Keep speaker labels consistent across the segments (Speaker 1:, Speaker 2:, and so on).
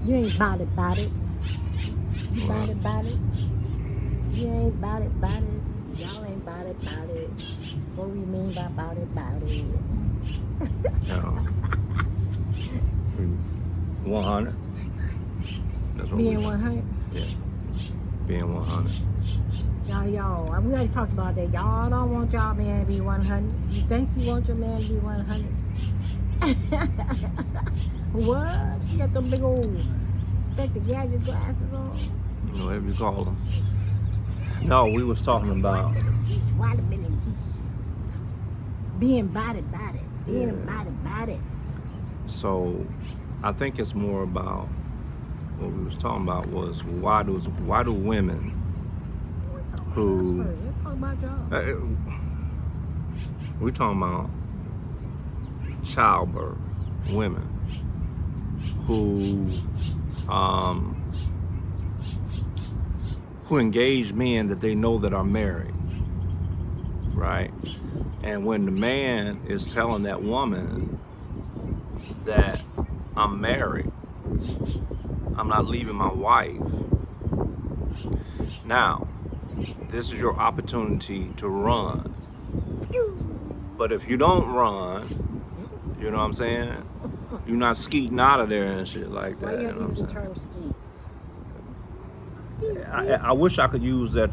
Speaker 1: You ain't bout it, bout it. You bout it, bout it. You ain't bout it, bout it. Y'all ain't bout it, bout it. What we mean by bout it, bout it?
Speaker 2: Yeah. 100. That's what
Speaker 1: Being
Speaker 2: we
Speaker 1: 100.
Speaker 2: Yeah. Being 100.
Speaker 1: Y'all, we already talked about that. Y'all don't want y'all man to be 100. You think you want your man to be 100? What? You got them big old Spectre gadget glasses on?
Speaker 2: Whatever you call them. No, we was talking about
Speaker 1: Watermelon juice. Being body. Being body.
Speaker 2: So I think it's more about what we was talking about was why do women who
Speaker 1: Let's talk about y'all.
Speaker 2: we talking about childbirth women who engage men that they know that are married, right? And when the man is telling that woman that I'm married, I'm not leaving my wife. Now, this is your opportunity to run. But if you don't run, you know what I'm saying? You're not skeeting out of there and shit like that.
Speaker 1: Why you have
Speaker 2: know
Speaker 1: to use
Speaker 2: what
Speaker 1: the
Speaker 2: I'm
Speaker 1: term skeet?
Speaker 2: saying? I wish I could use that,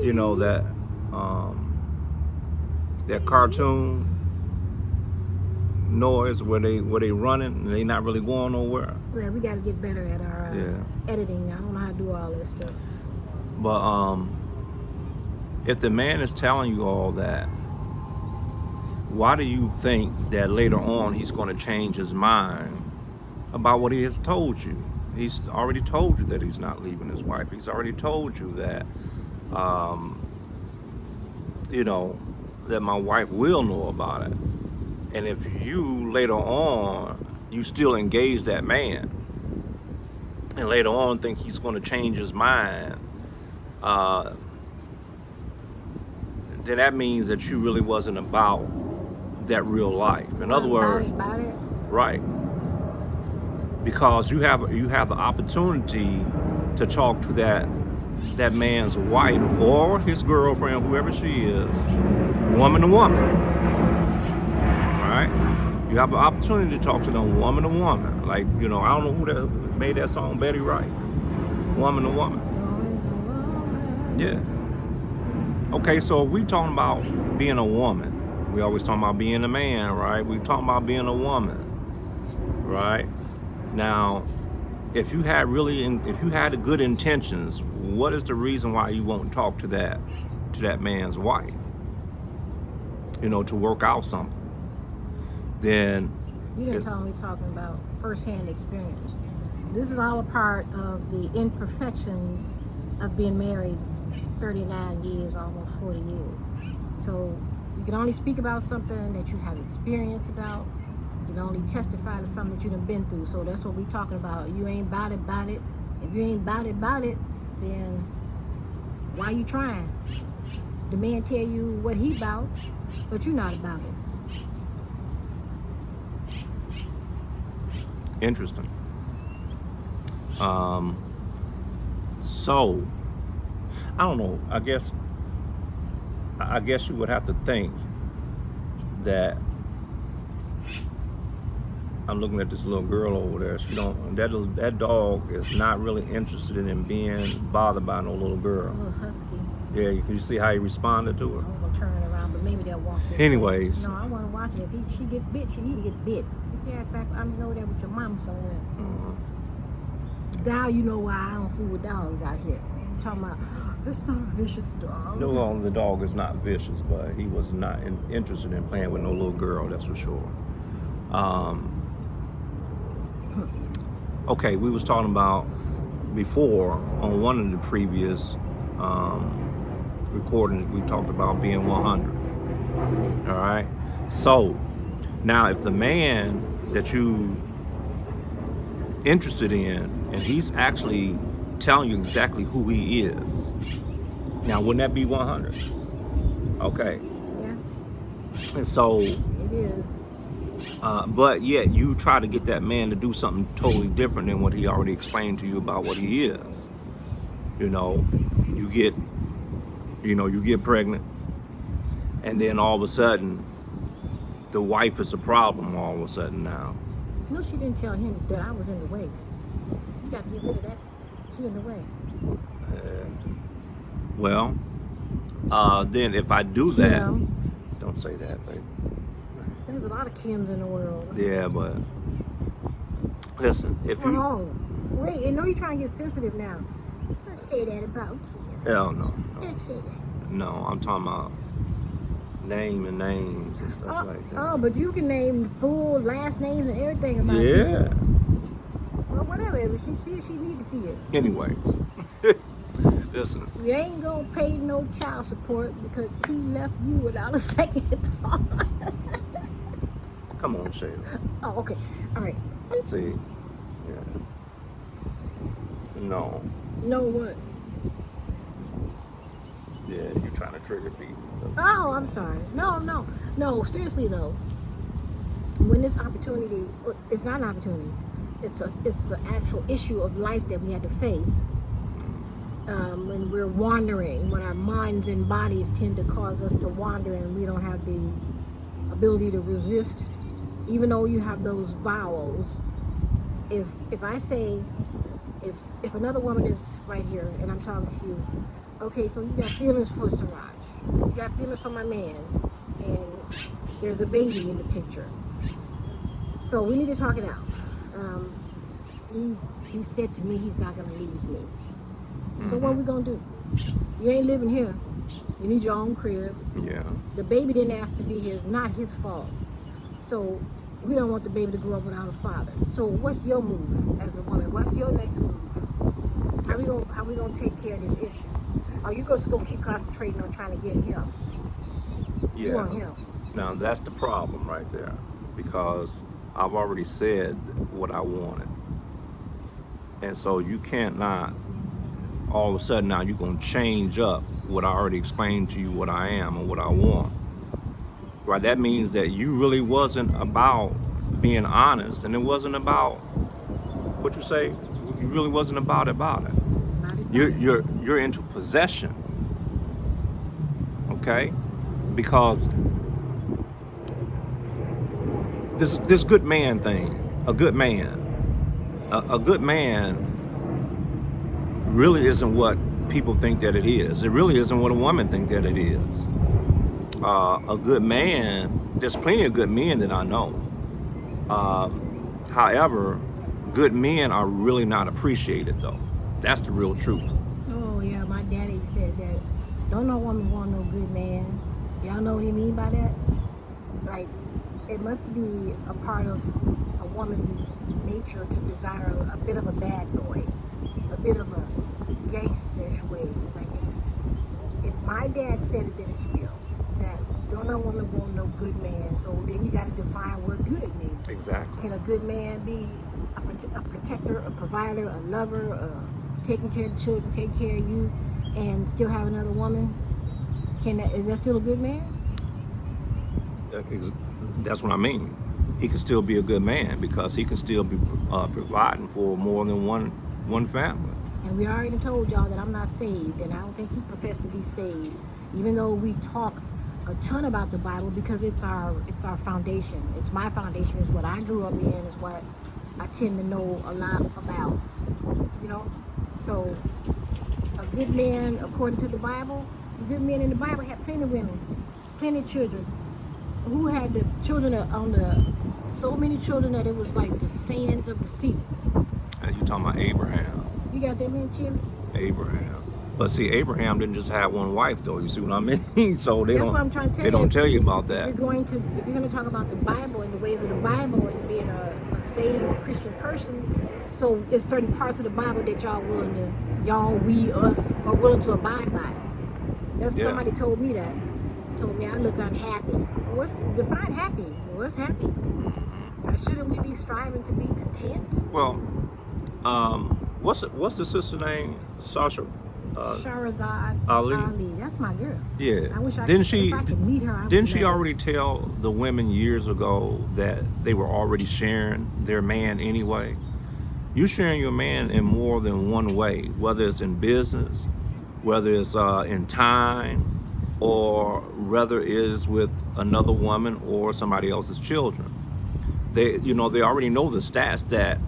Speaker 2: you know, that cartoon noise where they running and they not really going nowhere.
Speaker 1: Yeah, we got to get better at our editing. I don't know how to do all this stuff.
Speaker 2: But if the man is telling you all that, why do you think that later on he's going to change his mind about what he has told you? He's already told you that he's not leaving his wife. He's already told you that, you know, that my wife will know about it. And if you later on, you still engage that man, and later on think he's going to change his mind, then that means that you really wasn't about that real life. In other words,
Speaker 1: about it.
Speaker 2: right? Because you have the opportunity to talk to that man's wife or his girlfriend, whoever she is, woman to woman. All right? You have the opportunity to talk to them woman to woman. Like, you know, I don't know who that made that song, Betty Wright. Woman to woman. Yeah. Okay, so if we talking about being a woman, we always talking about being a man, right? We talking about being a woman, right? Now, if you had the good intentions, what is the reason why you won't talk to that man's wife? You know, to work out something. Then
Speaker 1: you didn't tell me talking about firsthand experience. This is all a part of the imperfections of being married 39 years, almost 40 years. So you can only speak about something that you have experience about. You can only testify to something that you done been through. So that's what we talking about. You ain't bout it. If you ain't bout it, then why you trying? The man tell you what he bout, but you not about it.
Speaker 2: Interesting. So I don't know. I guess you would have to think that I'm looking at this little girl over there. She don't. That dog is not really interested in being bothered by no little girl.
Speaker 1: It's a little husky.
Speaker 2: Yeah, can you see how he responded to her?
Speaker 1: I'm gonna turn it around, but maybe they'll walk this
Speaker 2: Anyways.
Speaker 1: way. No, I want to watch it. If she get bit, she need to get bit. Get your ass back. I'm know that with your mom somewhere. Now you know why I don't fool with dogs out here. I'm talking about, it's not a vicious dog.
Speaker 2: No, well, the dog is not vicious, but he was not interested in playing with no little girl, that's for sure. Okay, we was talking about before on one of the previous recordings, we talked about being 100. All right. So now, if the man that you interested in, and he's actually telling you exactly who he is, now wouldn't that be 100? Okay.
Speaker 1: Yeah.
Speaker 2: And so
Speaker 1: it is.
Speaker 2: But yet you try to get that man to do something totally different than what he already explained to you about what he is. You know, you get pregnant, and then all of a sudden, the wife is a problem all of a sudden now.
Speaker 1: No, she didn't tell him that I was in the way. You got to get rid of that. She in the way.
Speaker 2: Well, then if I do
Speaker 1: Kim.
Speaker 2: that, don't say that, baby.
Speaker 1: There's a lot of Kims in the world.
Speaker 2: Yeah, but listen, if you
Speaker 1: wait, I know you're trying to get sensitive now. Don't say that about Kim.
Speaker 2: hell no,
Speaker 1: Don't say that.
Speaker 2: no, I'm talking about name and names and stuff like that.
Speaker 1: Oh, but you can name full last names and everything about it.
Speaker 2: Yeah.
Speaker 1: Well, whatever. If she see it, she need to see it.
Speaker 2: Anyways, listen.
Speaker 1: You ain't gonna pay no child support because he left you without a second thought.
Speaker 2: Come on, Shayla.
Speaker 1: Oh, okay. All right.
Speaker 2: See, yeah. No.
Speaker 1: No what?
Speaker 2: Yeah, you're trying to trigger people.
Speaker 1: Oh, I'm sorry. No. Seriously though, when this opportunity, it's not an opportunity. It's an actual issue of life that we had to face. When we're wandering, when our minds and bodies tend to cause us to wander, and we don't have the ability to resist, even though you have those vowels. If I say, if another woman is right here and I'm talking to you, okay, so you got feelings for Siraj, you got feelings for my man, and there's a baby in the picture. So we need to talk it out. He said to me he's not gonna leave me. So what are we gonna do? You ain't living here. You need your own crib.
Speaker 2: Yeah.
Speaker 1: The baby didn't ask to be here. It's not his fault. So we don't want the baby to grow up without a father. So what's your move as a woman? What's your next move? How we gonna take care of this issue? Are you just gonna keep concentrating on trying to get him?
Speaker 2: Yeah.
Speaker 1: You want him.
Speaker 2: Now that's the problem right there, because I've already said what I wanted, and so you can't not all of a sudden now you're gonna change up what I already explained to you what I am and what I want. Right? That means that you really wasn't about being honest, and it wasn't about what you say. You really wasn't about it. You're into possession. Okay? Because this good man thing, a good man really isn't what people think that it is. It really isn't what a woman think that it is. A good man, there's plenty of good men that I know. However, good men are really not appreciated though. That's the real truth.
Speaker 1: Oh yeah, my daddy said that. Don't no woman want no good man. Y'all know what he mean by that? Like, it must be a part of a woman's nature to desire a bit of a bad boy, a bit of a gangsterish ways. Like, if my dad said it, then it's real. That don't no woman want no good man. So then you got to define what good means.
Speaker 2: Exactly.
Speaker 1: Can a good man be a protector, a provider, a lover, taking care of the children, taking care of you, and still have another woman? Is that still a good man?
Speaker 2: That's what I mean. He can still be a good man because he can still be providing for more than one family.
Speaker 1: And we already told y'all that I'm not saved, and I don't think he professed to be saved, even though we talk a ton about the Bible because it's our foundation. It's my foundation. It's what I grew up in. It's what I tend to know a lot about. You know, so a good man, according to the Bible, good men in the Bible had plenty of women, plenty of children. Who had the children so many children that it was like the sands of the sea.
Speaker 2: And you talking about Abraham?
Speaker 1: You got that man, Chili?
Speaker 2: Abraham. But see, Abraham didn't just have one wife, though. You see what I mean? So
Speaker 1: That's what I'm trying to tell
Speaker 2: they
Speaker 1: you.
Speaker 2: don't tell you about that.
Speaker 1: If you're going to talk about the Bible and the ways of the Bible and being a saved Christian person, so there's certain parts of the Bible that us are willing to abide by. That's somebody told me that. Told me I look unhappy. Define happy? What's happy? Shouldn't we be striving to be content?
Speaker 2: Well, what's the sister name? Sasha?
Speaker 1: Shahrazad
Speaker 2: Ali.
Speaker 1: That's my girl.
Speaker 2: Yeah.
Speaker 1: I wish
Speaker 2: Didn't she?
Speaker 1: if I could meet her. I
Speaker 2: Didn't
Speaker 1: would
Speaker 2: she
Speaker 1: love her.
Speaker 2: already tell the women years ago that they were already sharing their man anyway? You're sharing your man in more than one way, whether it's in business, whether it's in time, or whether it is with another woman or somebody else's children. They, they already know the stats that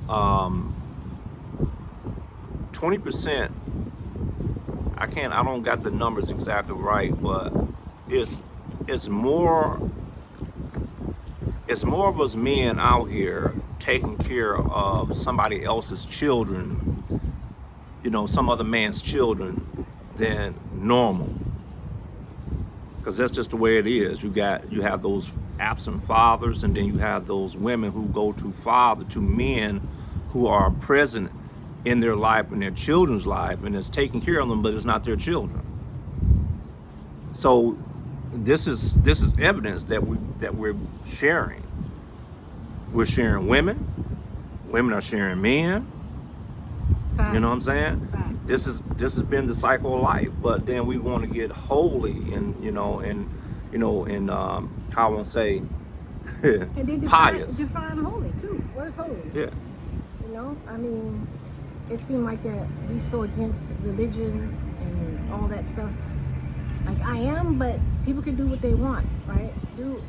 Speaker 2: 20%. I don't got the numbers exactly right, but it's more of us men out here taking care of somebody else's children, some other man's children, than normal. Because that's just the way it is. You have those absent fathers, and then you have those women who go to men who are present in their life and their children's life, and is taking care of them, but it's not their children. So this is evidence that we're sharing. We're sharing women. Women are sharing men.
Speaker 1: Facts.
Speaker 2: You know what I'm saying?
Speaker 1: Facts.
Speaker 2: This has been the cycle of life. But then we want to get holy and how I want to say
Speaker 1: And then
Speaker 2: pious.
Speaker 1: define holy too. What is holy?
Speaker 2: Yeah.
Speaker 1: I mean, it seemed like that we so against religion and all that stuff. Like I am, but people can do what they want, right? You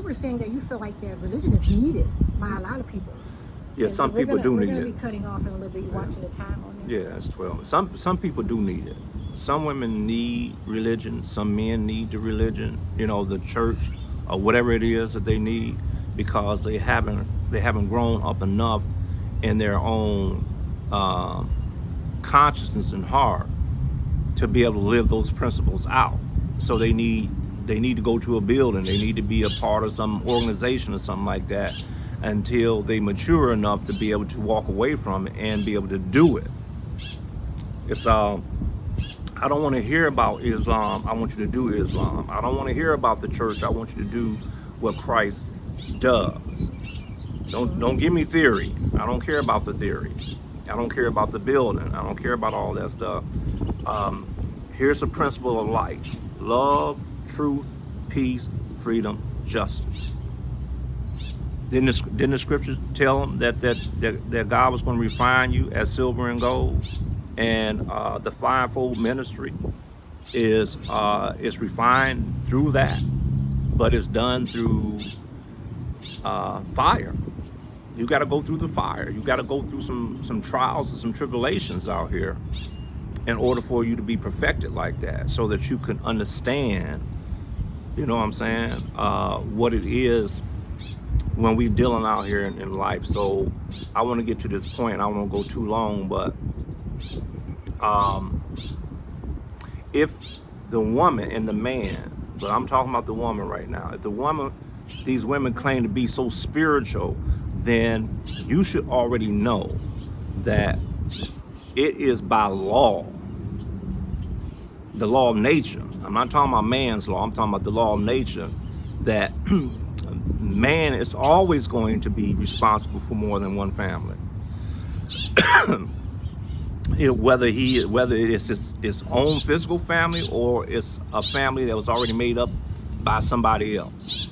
Speaker 1: were saying that you feel like that religion is needed by a lot of people.
Speaker 2: Yeah,
Speaker 1: And
Speaker 2: some people do
Speaker 1: we're
Speaker 2: need
Speaker 1: gonna
Speaker 2: it.
Speaker 1: be cutting off in a little bit. You watching the time on there?
Speaker 2: Yeah, it's 12. Some people do need it. Some women need religion. Some men need the religion, the church or whatever it is that they need, because they haven't grown up enough in their own consciousness and heart to be able to live those principles out. So they need to go to a building. They need to be a part of some organization or something like that until they mature enough to be able to walk away from it and be able to do it. It's I don't want to hear about Islam. I want you to do Islam. I don't want to hear about the church. I want you to do what Christ does. Don't give me theory. I don't care about the theory. I don't care about the building. I don't care about all that stuff. Here's the principle of life: love, truth, peace, freedom, justice. Didn't the scriptures tell them that God was going to refine you as silver and gold, and the fivefold ministry is refined through that, but it's done through fire. You got to go through the fire. You got to go through some trials and some tribulations out here in order for you to be perfected like that, so that you can understand, what I'm saying, what it is when we dealing out here in life. So I want to get to this point. I don't want to go too long, but if the woman and the man, but I'm talking about the woman right now, if these women claim to be so spiritual, then you should already know that it is by law, the law of nature. I'm not talking about man's law. I'm talking about the law of nature, that man is always going to be responsible for more than one family. Whether it's his own physical family or it's a family that was already made up by somebody else.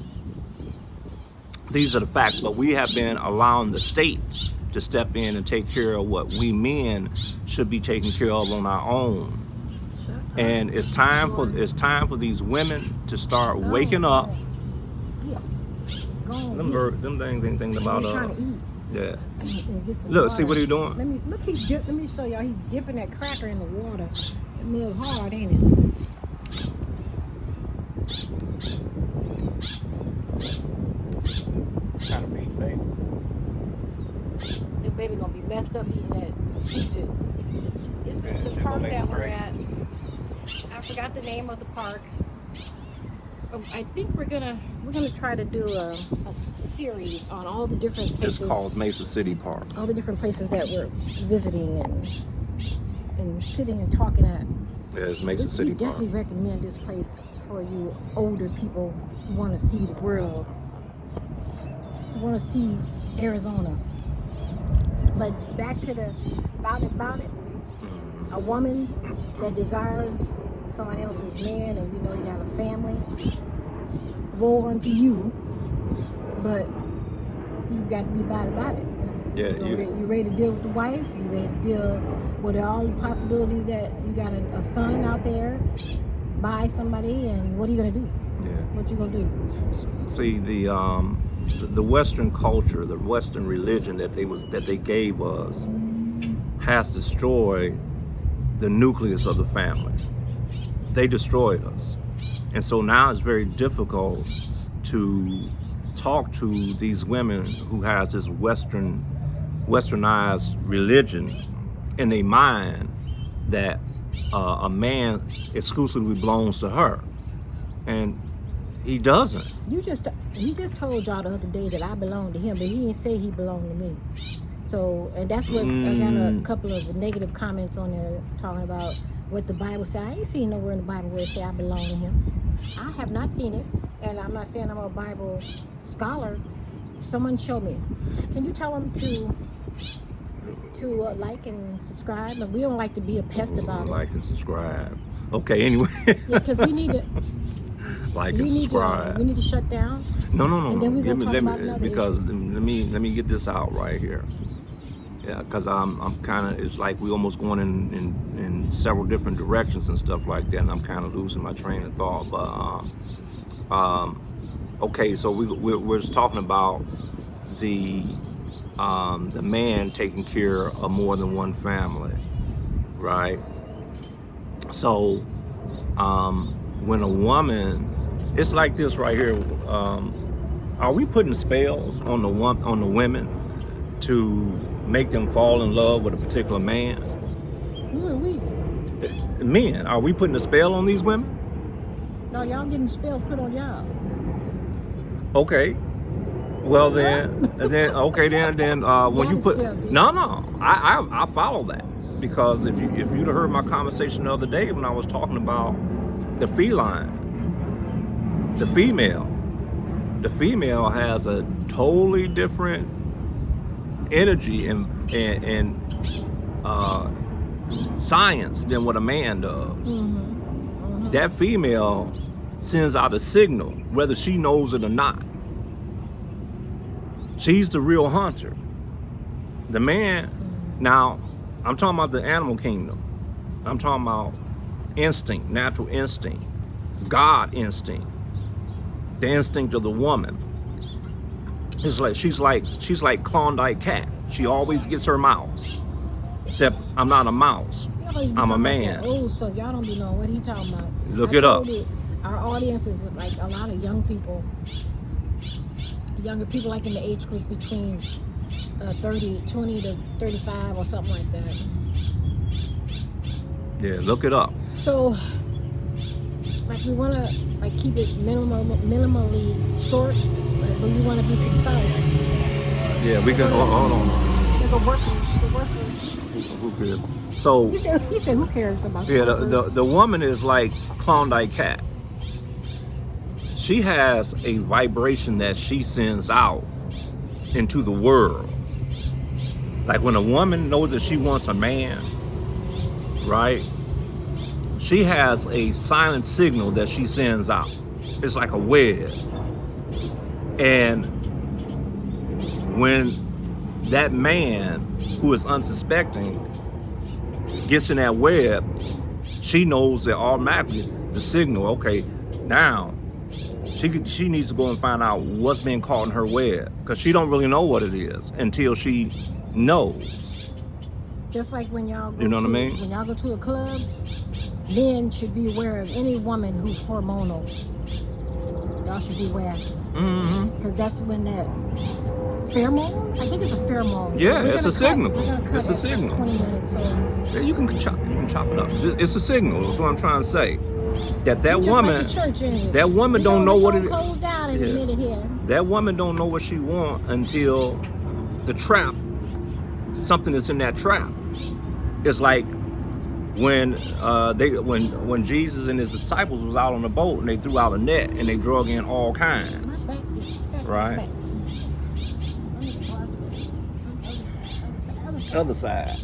Speaker 2: These are the facts, but we have been allowing the state to step in and take care of what we men should be taking care of on our own. And it's time for these women to start waking up. Them things ain't thinking about us. Yeah. Look, see what he's doing?
Speaker 1: Let me show y'all. He's dipping that cracker in the water. It milk hard, ain't it?
Speaker 2: Kind of feed baby.
Speaker 1: Your baby gonna be messed up eating that Cheez-It. This is the park that we're at. I forgot the name of the park. I think we're gonna try to do a series on all the different places.
Speaker 2: It's called Mesa City Park.
Speaker 1: All the different places that we're visiting and sitting and talking at.
Speaker 2: Yeah, it's Mesa City
Speaker 1: We
Speaker 2: Park.
Speaker 1: definitely recommend this place for you older people who want to see the world, who want to see Arizona. But back to the about it. a woman that desires someone else's man, and you know you got a family, woe unto you, but you got to be about it.
Speaker 2: Yeah,
Speaker 1: you ready to deal with the wife? You ready to deal with all the possibilities that you got a son out there by somebody, and what are you gonna do?
Speaker 2: Yeah.
Speaker 1: What you gonna do?
Speaker 2: See, the Western culture, the Western religion that they gave us has destroyed the nucleus of the family. They destroyed us, and so now it's very difficult to talk to these women who has this westernized religion in their mind that a man exclusively belongs to her, and he doesn't.
Speaker 1: He just told y'all the other day that I belong to him, but he didn't say he belonged to me. So, and that's what I got a couple of negative comments on there talking about what the Bible says. I ain't seen nowhere in the Bible where it say I belong to him. I have not seen it, and I'm not saying I'm a Bible scholar. Someone show me. Can you tell them to like and subscribe? But we don't like to be a pest about it.
Speaker 2: Like and subscribe. Okay, anyway.
Speaker 1: Yeah, because we need to.
Speaker 2: Like and subscribe.
Speaker 1: We need to shut down.
Speaker 2: No.
Speaker 1: And then we're gonna talk about another
Speaker 2: because
Speaker 1: issue.
Speaker 2: let me get this out right here. Yeah, because I'm kind of, it's like we almost going in several different directions and stuff like that, and I'm kind of losing my train of thought. But okay, so we're just talking about the man taking care of more than one family, right? So when a woman, it's like this right here. Are we putting spells on the women to make them fall in love with a particular man?
Speaker 1: Who are we?
Speaker 2: Men. Are we putting a spell on these women?
Speaker 1: No, y'all getting spells put on y'all.
Speaker 2: Okay. Well then when you put I follow that, because if you'd have heard my conversation the other day when I was talking about the feline, the female has a totally different energy and science than what a man does. That female sends out a signal whether she knows it or not. She's the real hunter. The man, now I'm talking about the animal kingdom. I'm talking about instinct, natural instinct, God instinct, the instinct of the woman. It's like she's like Klondike cat. She always gets her mouse. Except I'm not a mouse. I'm a man.
Speaker 1: Old stuff. Y'all don't be knowing what he talking about.
Speaker 2: Look it up.
Speaker 1: Our audience is like a lot of young people. Younger people, like in the age group between 20 to 35 or something like that.
Speaker 2: Yeah, look it up.
Speaker 1: So, like, we want to keep it minimally short, but we want to be concise.
Speaker 2: Yeah, we can. Hold on.
Speaker 1: The workers.
Speaker 2: Who cares? So
Speaker 1: He said, "Who cares about?"
Speaker 2: Yeah, the woman is like Klondike cat. She has a vibration that she sends out into the world. Like when a woman knows that she wants a man, right? She has a silent signal that she sends out. It's like a web. And when that man who is unsuspecting gets in that web, she knows that automatically the signal, okay, now she needs to go and find out what's being caught in her web, because she don't really know what it is until she knows.
Speaker 1: Just like when y'all go
Speaker 2: what I mean?
Speaker 1: When y'all go to a club, men should be aware of any woman who's hormonal. Y'all should be aware. Because that's when that pheromone, I think it's a pheromone.
Speaker 2: Yeah, it's a signal.
Speaker 1: We're gonna cut
Speaker 2: It's a signal.
Speaker 1: 20 minutes. So
Speaker 2: Yeah, you can chop it up. It's a signal. That's what I'm trying to say. That
Speaker 1: just
Speaker 2: woman,
Speaker 1: like the church, ain't it?
Speaker 2: that woman don't know what it is.
Speaker 1: Close down in a minute here.
Speaker 2: That woman don't know what she want until the trap, something that's in that trap. It's like when when Jesus and his disciples was out on the boat and they threw out a net and they drug in all kinds. Right. Other side.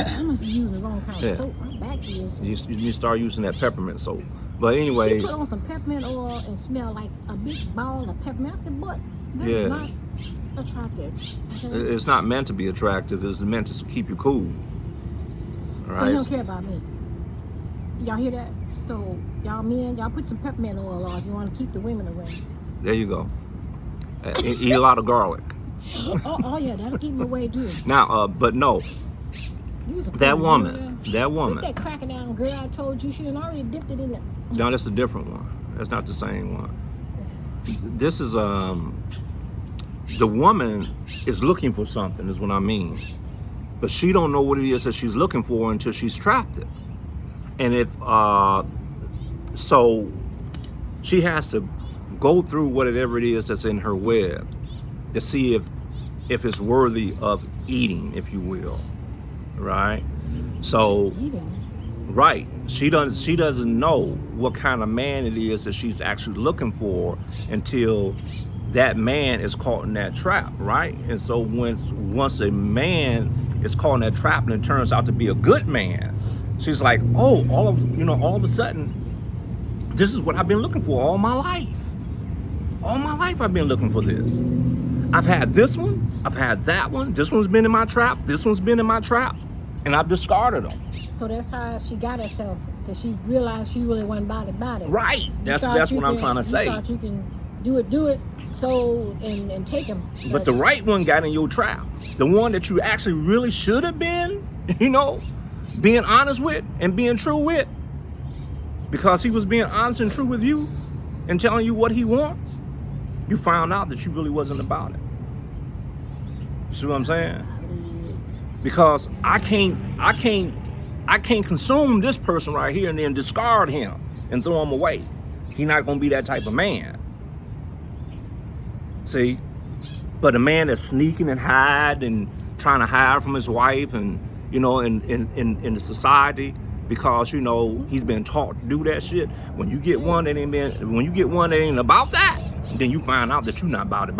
Speaker 1: I must be using the wrong kind
Speaker 2: Yeah.
Speaker 1: of soap. My back is.
Speaker 2: You need to start using that peppermint soap. But
Speaker 1: He
Speaker 2: anyways,
Speaker 1: put on some peppermint oil and smelled like a big ball of peppermint. I said, "But that
Speaker 2: Yeah.
Speaker 1: is not attractive." Okay?
Speaker 2: it's not meant to be attractive. It's meant to keep you cool. All
Speaker 1: So he
Speaker 2: right.
Speaker 1: don't care about me. Y'all hear that? So y'all men, y'all put some peppermint oil on if you want to keep the women away.
Speaker 2: There you go. Eat a lot of garlic.
Speaker 1: Oh yeah, that'll keep them away too.
Speaker 2: Now, but no,
Speaker 1: You was a
Speaker 2: that
Speaker 1: fool,
Speaker 2: woman,
Speaker 1: girl.
Speaker 2: that
Speaker 1: Look
Speaker 2: woman.
Speaker 1: at that cracking down girl I told you, she done already dipped it in the.
Speaker 2: No, that's a different one. That's not the same one. This is the woman is looking for something, is what I mean. But she don't know what it is that she's looking for until she's trapped it. And if so she has to go through whatever it is that's in her web to see if it's worthy of eating, if you will. Right? So
Speaker 1: Eating.
Speaker 2: right. She doesn't know what kind of man it is that she's actually looking for until that man is caught in that trap, right? And so once a man is caught in that trap and it turns out to be a good man, she's like, oh, all of a sudden, this is what I've been looking for all my life. All my life I've been looking for this. I've had this one, I've had that one, this one's been in my trap, this one's been in my trap, and I've discarded them.
Speaker 1: So that's how she got herself, because she realized she really wasn't about it.
Speaker 2: Right. That's what I'm trying to say.
Speaker 1: You thought you can do it, so and take him.
Speaker 2: But the right one got in your trap. The one that you actually really should have been, being honest with and being true with. Because he was being honest and true with you and telling you what he wants. You found out that you really wasn't about it. See what I'm saying? Because I can't consume this person right here and then discard him and throw him away. He's not gonna be that type of man. See? But a man that's sneaking and hiding and trying to hide from his wife and in the society because he's been taught to do that shit. When you get one that ain't about that, then you find out that you're not about it.